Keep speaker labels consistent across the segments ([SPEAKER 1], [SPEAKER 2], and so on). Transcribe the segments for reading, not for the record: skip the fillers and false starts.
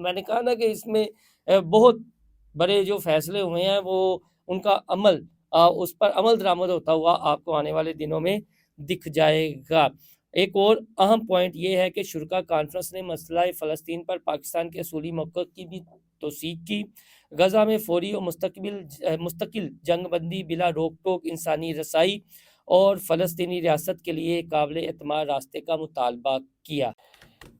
[SPEAKER 1] میں نے کہا نا کہ اس میں بہت بڑے جو فیصلے ہوئے ہیں وہ ان کا عمل اس پر عمل درآمد ہوتا ہوا آپ کو آنے والے دنوں میں دکھ جائے گا۔ ایک اور اہم پوائنٹ یہ ہے کہ شرکا کانفرنس نے مسئلہ فلسطین پر پاکستان کے اصولی موقف کی بھی توثیق کی۔ غزہ میں فوری اور مستقل جنگ بندی، بلا روک ٹوک انسانی رسائی اور فلسطینی ریاست کے لیے قابل اعتماد راستے کا مطالبہ کیا۔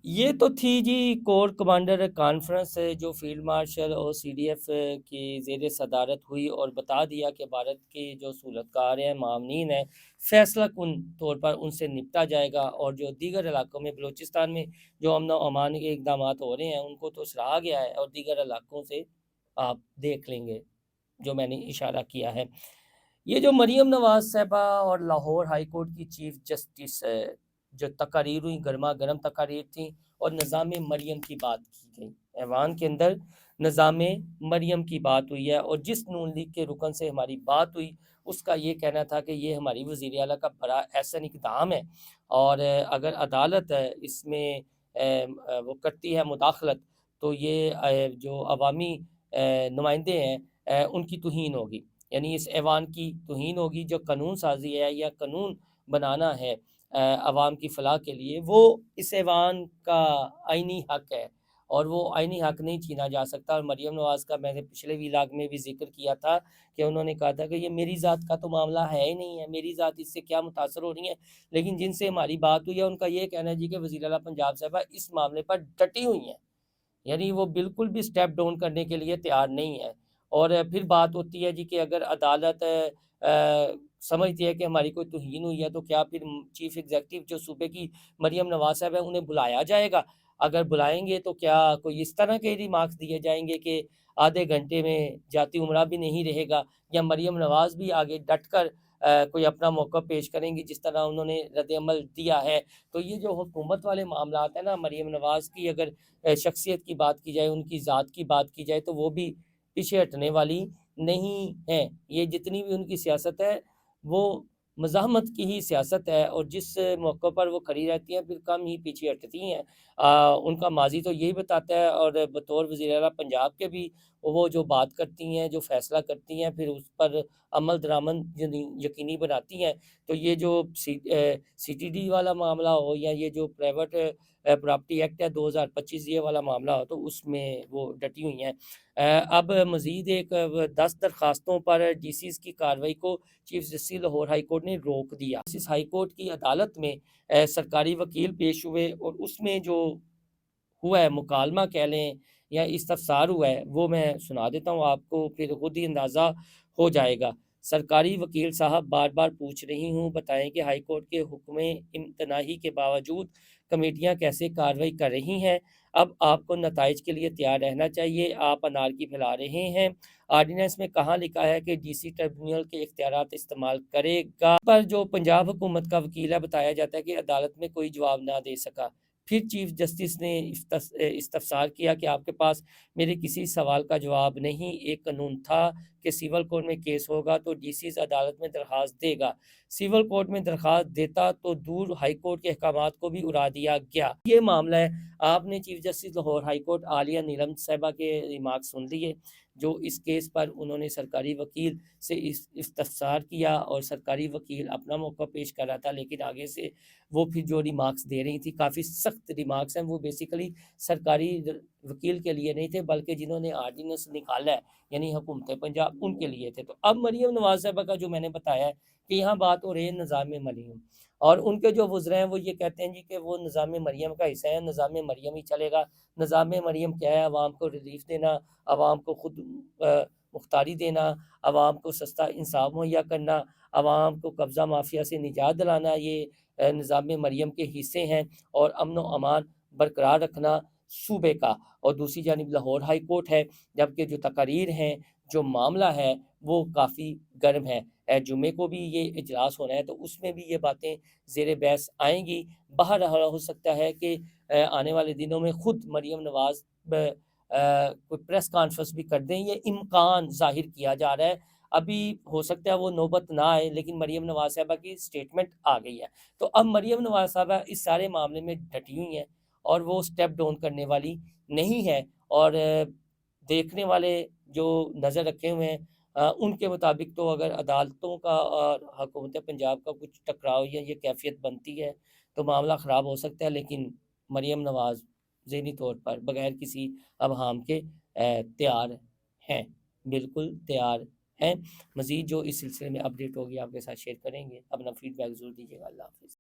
[SPEAKER 1] یہ تو تھی جی کور کمانڈر کانفرنس جو فیلڈ مارشل اور سی ڈی ایف کی زیر صدارت ہوئی، اور بتا دیا کہ بھارت کے جو صورتکار ہیں، معاونین ہیں، فیصلہ کن طور پر ان سے نپٹا جائے گا، اور جو دیگر علاقوں میں بلوچستان میں جو امن و امان کے اقدامات ہو رہے ہیں ان کو تو سراہا گیا ہے، اور دیگر علاقوں سے آپ دیکھ لیں گے جو میں نے اشارہ کیا ہے۔ یہ جو مریم نواز صاحبہ اور لاہور ہائی کورٹ کی چیف جسٹس جو تقاریر ہوئی، گرما گرم تقاریر تھیں، اور نظام مریم کی بات کی گئی، ایوان کے اندر نظام مریم کی بات ہوئی ہے، اور جس نون لیگ کے رکن سے ہماری بات ہوئی اس کا یہ کہنا تھا کہ یہ ہماری وزیر اعلیٰ کا بڑا احسن اقدام ہے، اور اگر عدالت اس میں وہ کرتی ہے مداخلت تو یہ جو عوامی نمائندے ہیں ان کی توہین ہوگی، یعنی اس ایوان کی توہین ہوگی۔ جو قانون سازی ہے یا قانون بنانا ہے عوام کی فلاح کے لیے، وہ اس ایوان کا آئینی حق ہے، اور وہ آئینی حق نہیں چھینا جا سکتا۔ اور مریم نواز کا میں نے پچھلے ویلاگ میں بھی ذکر کیا تھا کہ انہوں نے کہا تھا کہ یہ میری ذات کا تو معاملہ ہے ہی نہیں ہے، میری ذات اس سے کیا متاثر ہو رہی ہے، لیکن جن سے ہماری بات ہوئی ہے ان کا یہ کہنا ہے جی کہ وزیر اعلیٰ پنجاب صاحبہ اس معاملے پر ڈٹی ہوئی ہیں، یعنی وہ بالکل بھی سٹیپ ڈاؤن کرنے کے لیے تیار نہیں ہے۔ اور پھر بات ہوتی ہے جی کہ اگر عدالت سمجھتی ہے کہ ہماری کوئی توہین ہوئی ہے تو کیا پھر چیف ایگزیکٹو جو صوبے کی مریم نواز صاحب ہے انہیں بلایا جائے گا؟ اگر بلائیں گے تو کیا کوئی اس طرح کے ریمارکس دیے جائیں گے کہ آدھے گھنٹے میں جاتی عمرہ بھی نہیں رہے گا، یا مریم نواز بھی آگے ڈٹ کر کوئی اپنا موقع پیش کریں گی جس طرح انہوں نے رد عمل دیا ہے؟ تو یہ جو حکومت والے معاملات ہیں نا، مریم نواز کی اگر شخصیت کی بات کی جائے، ان کی ذات کی بات کی جائے، تو وہ بھی پیچھے ہٹنے والی نہیں ہے۔ یہ جتنی بھی ان کی سیاست ہے وہ مزاحمت کی ہی سیاست ہے، اور جس موقع پر وہ کھڑی رہتی ہیں پھر کم ہی پیچھے ہٹتی ہیں۔ ان کا ماضی تو یہی بتاتا ہے، اور بطور وزیر اعلیٰ پنجاب کے بھی وہ جو بات کرتی ہیں، جو فیصلہ کرتی ہیں، پھر اس پر عمل درآمد یقینی بناتی ہیں۔ تو یہ جو سی ٹی ڈی والا معاملہ ہو، یا یہ جو پرائیویٹ پراپرٹی ایکٹ ہے 2025 یہ والا معاملہ ہو، تو اس میں وہ ڈٹی ہوئی ہیں۔ اب مزید ایک 10 درخواستوں پر ڈی سیز کی کارروائی کو chief justice Lahore high court نے روک دیا۔ اس ہائی کورٹ کی عدالت میں سرکاری وکیل پیش ہوئے، اور اس میں جو ہوا ہے مکالمہ کہہ لیں یا استفسار ہوا ہے وہ میں سنا دیتا ہوں آپ کو، پھر خود ہی اندازہ ہو جائے گا۔ سرکاری وکیل صاحب، بار بار پوچھ رہی ہوں، بتائیں کہ ہائی کورٹ کے حکم امتناعی کے باوجود کمیٹیاں کیسے کارروائی کر رہی ہیں؟ اب آپ کو نتائج کے لیے تیار رہنا چاہیے، آپ انارکی پھیلا رہے ہیں۔ آرڈیننس میں کہاں لکھا ہے کہ ڈی سی ٹریبیونل کے اختیارات استعمال کرے گا؟ پر جو پنجاب حکومت کا وکیل ہے بتایا جاتا ہے کہ عدالت میں کوئی جواب نہ دے سکا۔ پھر چیف جسٹس نے استفسار کیا کہ آپ کے پاس میرے کسی سوال کا جواب نہیں، ایک قانون تھا کہ سول کورٹ میں کیس ہوگا تو ڈی سیز عدالت میں درخواست دے گا، سول کورٹ میں درخواست دیتا تو دور ہائی کورٹ کے احکامات کو بھی اڑا دیا گیا۔ یہ معاملہ ہے۔ آپ نے chief justice Lahore high court عالیہ نیلم صاحبہ کے ریمارک سن لیے، جو اس کیس پر انہوں نے سرکاری وکیل سے استفسار کیا، اور سرکاری وکیل اپنا موقع پیش کر رہا تھا، لیکن آگے سے وہ پھر جو ریمارکس دے رہی تھی کافی سخت ریمارکس ہیں، وہ بیسیکلی سرکاری وکیل کے لیے نہیں تھے بلکہ جنہوں نے آرڈیننس نکالا ہے یعنی حکومت پنجاب ان کے لیے تھے۔ تو اب مریم نواز صاحبہ کا جو میں نے بتایا ہے کہ یہاں بات ہو رہی ہے نظام مریم، اور ان کے جو وزراء ہیں وہ یہ کہتے ہیں جی کہ وہ نظام مریم کا حصہ ہے، نظام مریم ہی چلے گا۔ نظام مریم کیا ہے؟ عوام کو ریلیف دینا، عوام کو خود مختاری دینا، عوام کو سستا انصاف مہیا کرنا، عوام کو قبضہ مافیا سے نجات دلانا، یہ نظام مریم کے حصے ہیں، اور امن و امان برقرار رکھنا صوبے کا۔ اور دوسری جانب لاہور ہائی کورٹ ہے، جبکہ جو تقاریر ہیں، جو معاملہ ہے وہ کافی گرم ہے۔ جمعے کو بھی یہ اجلاس ہونا ہے، تو اس میں بھی یہ باتیں زیر بحث آئیں گی۔ بہرحال ہو سکتا ہے کہ آنے والے دنوں میں خود مریم نواز کوئی پریس کانفرنس بھی کر دیں، یہ امکان ظاہر کیا جا رہا ہے۔ ابھی ہو سکتا ہے وہ نوبت نہ آئے، لیکن مریم نواز صاحبہ کی سٹیٹمنٹ آ گئی ہے، تو اب مریم نواز صاحبہ اس سارے معاملے میں ڈٹی ہوئی ہیں، اور وہ سٹیپ ڈاؤن کرنے والی نہیں ہے، اور دیکھنے والے جو نظر رکھے ہوئے ہیں ان کے مطابق تو اگر عدالتوں کا اور حکومت پنجاب کا کچھ ٹکراؤ یا یہ کیفیت بنتی ہے تو معاملہ خراب ہو سکتا ہے، لیکن مریم نواز ذہنی طور پر بغیر کسی ابہام کے تیار ہیں، بالکل تیار ہیں۔ مزید جو اس سلسلے میں اپڈیٹ ہوگی آپ کے ساتھ شیئر کریں گے، اپنا فیڈ بیک ضرور دیجیے گا۔ اللہ حافظ۔